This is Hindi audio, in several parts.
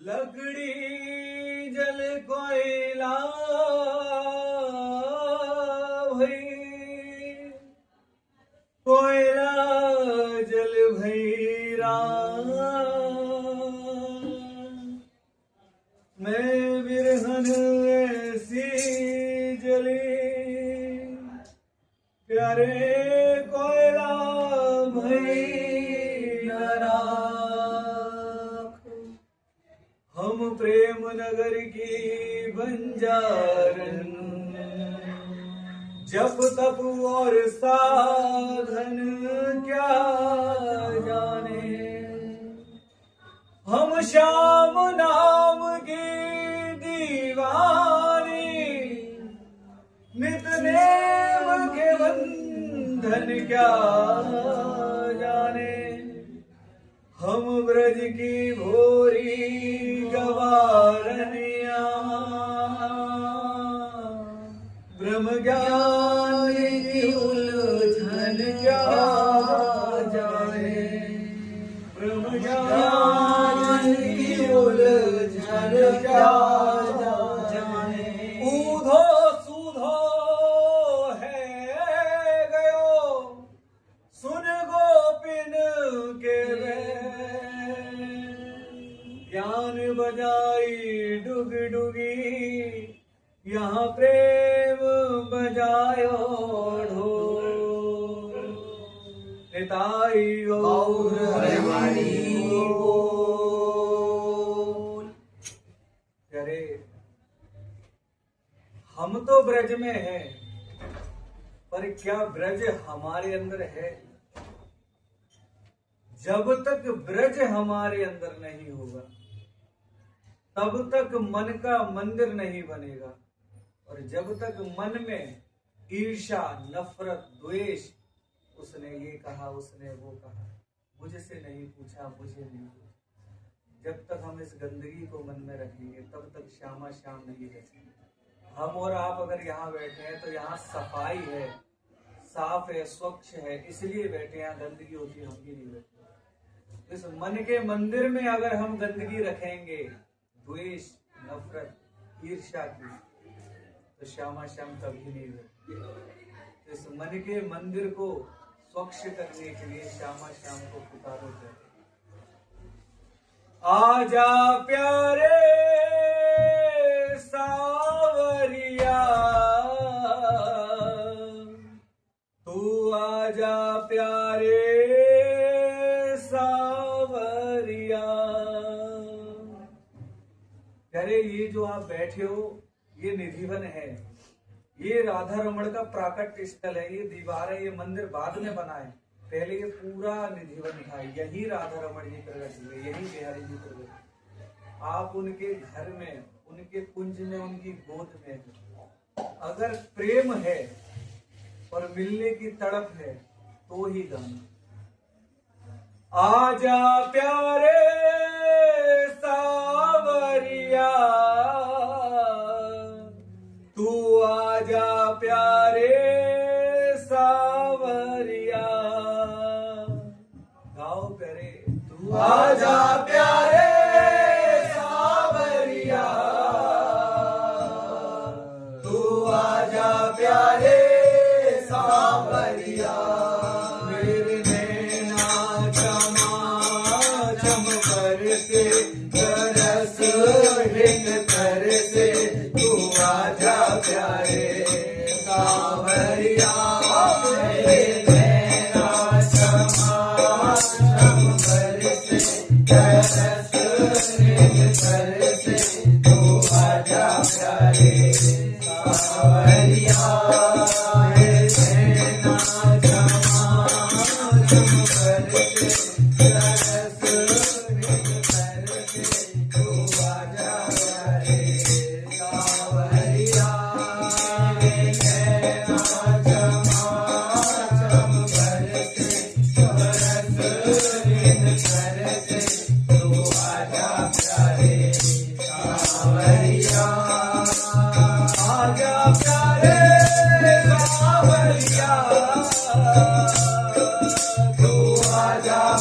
लकड़ी जल कोयला भई, कोयला जल भई राम। मैं बिरहन ऐसी जली, प्यारे कोयला भई न राख। हम प्रेम नगर की बंजारन, जप तप और साधन क्या जाने। हम श्याम नाम की दीवानी, नितनेम के बंधन क्या जाने। हम ब्रज की भोरी गवारनिया, ब्रह्म ज्ञान की उलझन क्या जाने। ब्रह्म ज्ञान की उलझन क्या जाने। ऊधो सूधो है गयो, सुन गोपिन के बैन। ज्ञान बजाई डुग डुगी, यहाँ प्रेम बजायो ढोल। निताई गौर हरि बोल। अरे हम तो ब्रज में हैं, पर क्या ब्रज हमारे अंदर है? जब तक ब्रज हमारे अंदर नहीं होगा, तब तक मन का मंदिर नहीं बनेगा। और जब तक मन में ईर्ष्या, नफरत, द्वेष, उसने ये कहा, उसने वो कहा, मुझसे नहीं पूछा, मुझे नहीं पूछा, जब तक हम इस गंदगी को मन में रखेंगे तब तक श्यामा श्याम नहीं रखेंगे। हम और आप अगर यहाँ बैठे हैं तो यहाँ सफाई है, साफ है, स्वच्छ है, इसलिए बैठे। यहाँ गंदगी होती है, हम भी नहीं बैठे। इस मन के मंदिर में अगर हम गंदगी रखेंगे, द्वेष, नफरत, ईर्ष्या की, तो श्यामा श्याम कभी नहीं बैठे। इस मन के मंदिर को स्वच्छ करने के लिए श्यामा श्याम को पुकारो जाए। आजा प्यारे सावरिया, तू आजा प्यारे सावरिया। प्यारे, ये जो आप बैठे हो ये निधिवन है, ये राधा रमण का प्राकट्य स्थल है, ये दीवार है, ये मंदिर बाद में बना है। पहले ये पूरा निधिवन था, यही राधा रमण जी प्रकट हुए, यही बिहारी जी प्रकट हुए। आप उनके घर में, उनके कुंज में, उनकी गोद में अगर प्रेम है और मिलने की तड़प है तो ही गाना। आजा प्यारे सावरिया, तू आजा प्यारे सावरिया। गाओ प्यारे, तू आजा प्यारे सावरिया, तू आजा प्यारे सावरिया। मेरे नैना चमाचम करके तरस हिंद करके, तू आजा प्यारे सावरिया। मेरे नैना चमाचम करके तरस हिंद करके, तू आजा प्यारे सावरिया।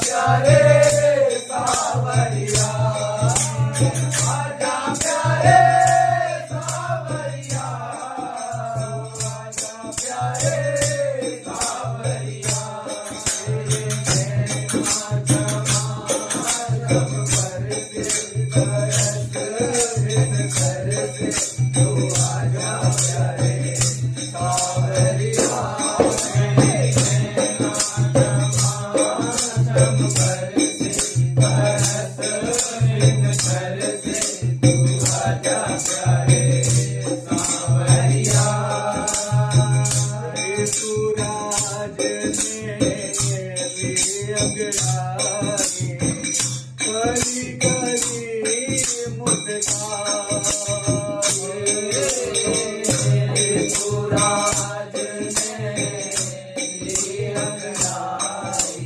प्यारे सावरिया। घर से तू आजा प्यारे सांवरिया। ऋतुराज ने भी अंगड़ाई कली कली मुस्काए। ऋतुराज ने भी अंगड़ाई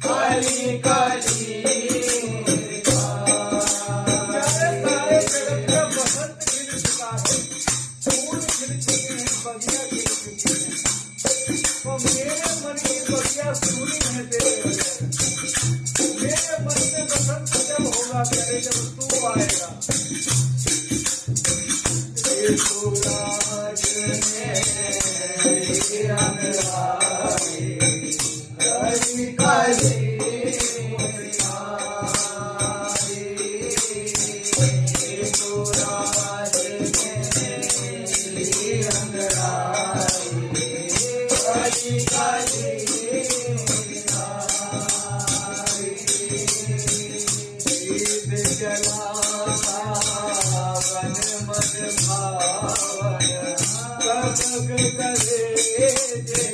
कली कली सारे जगत का बसंत खिल चुका है, फूल खिल चुके हैं, बगिया खिल चुकी है, तो मेरे मन की बगिया सुनी है तेरे बगैर। मेरे मन में बसंत जब होगा प्यारे, जब तू आएगा। ऋतुराज ने भी अंगड़ाई कली कली मुस्काई। ऋतुराज ने भी अंगड़ाई कली कली मुस्काई। गीत जलावा वन मन भावन, कबक करे जे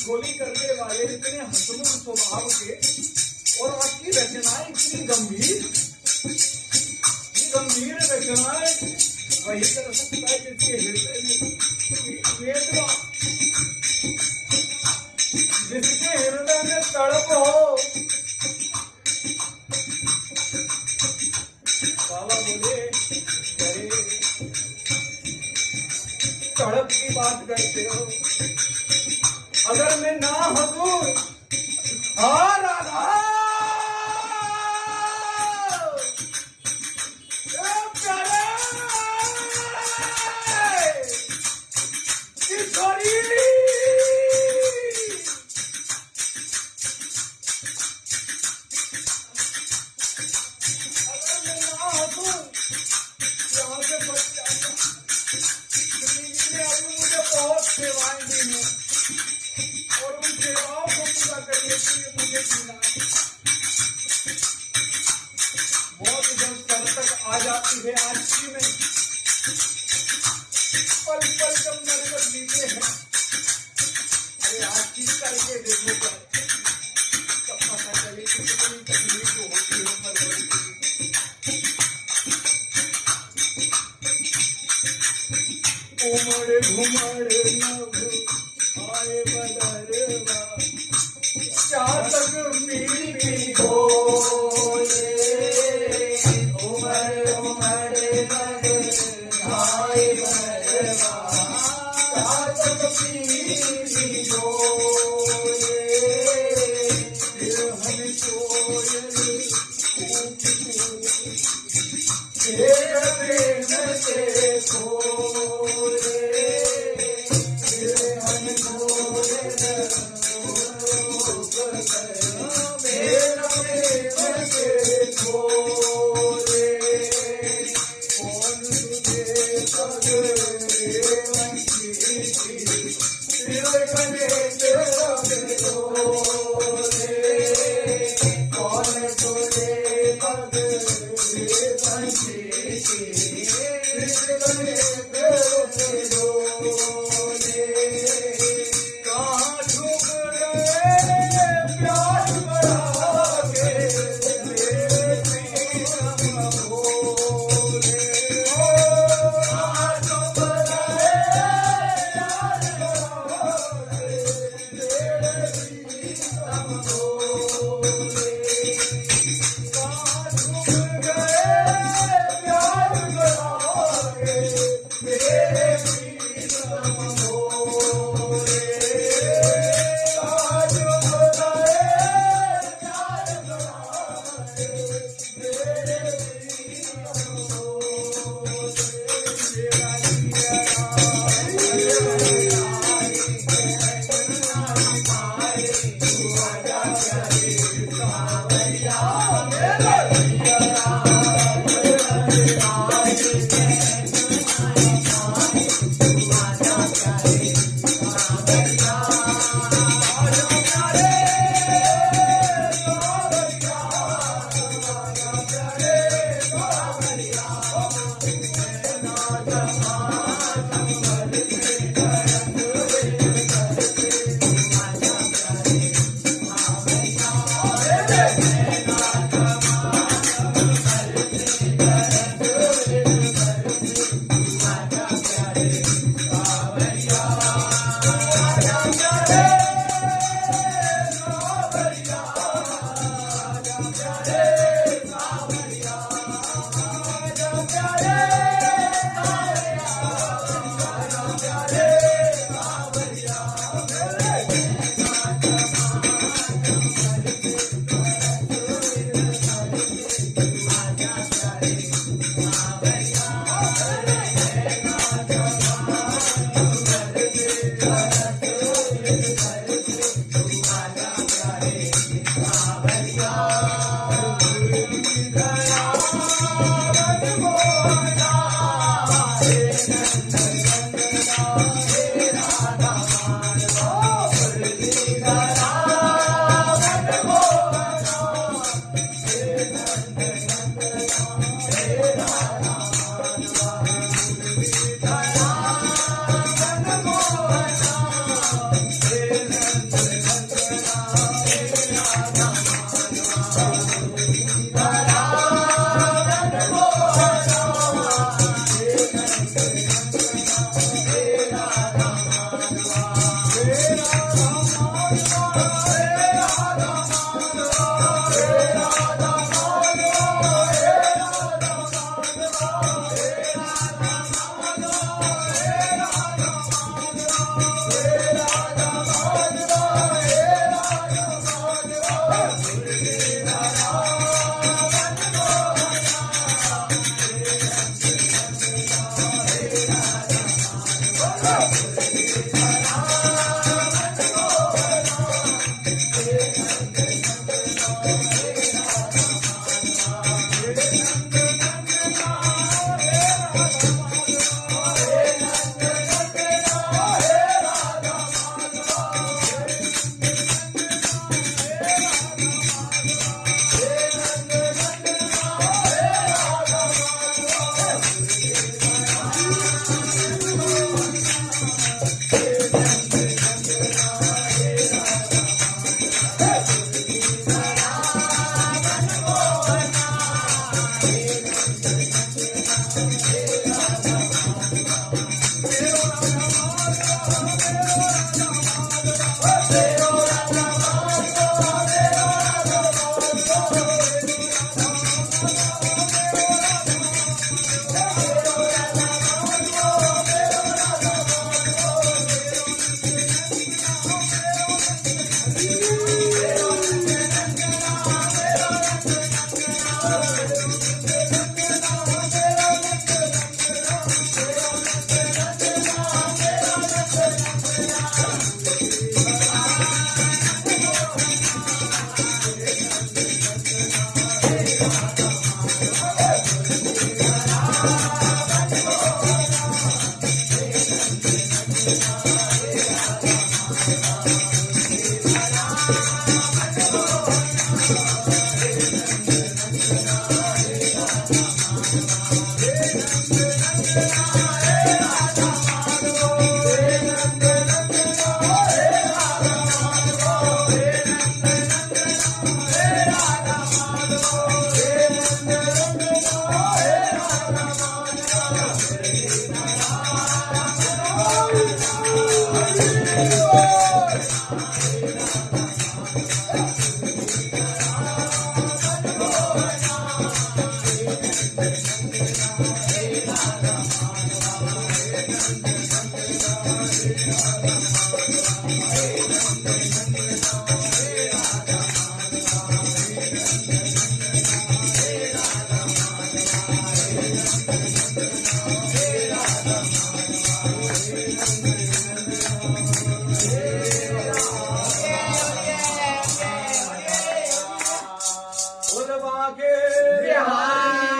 ठिठोली करने वाले, इतने हंसमुख स्वभाव के, और आपकी रचनाएं इतनी गंभीर रचनाएं, वही कर सकता है जिसके हृदय में वेदना, जिसके हृदय में तड़प हो। बाबा बोले, अरे तड़प की बात करते हो, अगर मैं ना हंसूं, हाँ राधा, बहुत सेवाएं दी हैं और उन सेवाओं को पूरा करने के लिए मुझे जीना है। मौत जब सर तक आ जाती है आखिरी में, पल पल जब नरक लीते हैं, अरे आखिरी करके देखो क्या, तब पता चले कि कितनी तकलीफ होती है मरने की। उमड़ घुमड़ नभ आए बदरवा, क्या तक मीठी बोले, उमड़ उमड़ नभ आए बदरवा, क्या तक मीठी बोले, फिर हम कोयल कूक तेरे प्रेम से खोले, मेरा प्रेम से खोले, कौन तुझे सगरे वंशी, तेरे कलेजे रब खोले, कौन तुझे सगरे वंशी, तेरे कलेजे रब खोले, कहाँ डूब गए प्यार बढ़ा के, मेरे प्रीतम बोले, कहाँ डूब गए प्यार बढ़ा के, मेरे प्रीतम बोले, कहाँ डूब गए प्यार बढ़ा के, मेरे प्रीतम बोले, कहाँ डूब गए प्यार बढ़ा के, मेरे प्रीतम बोले, मेरा बिहारी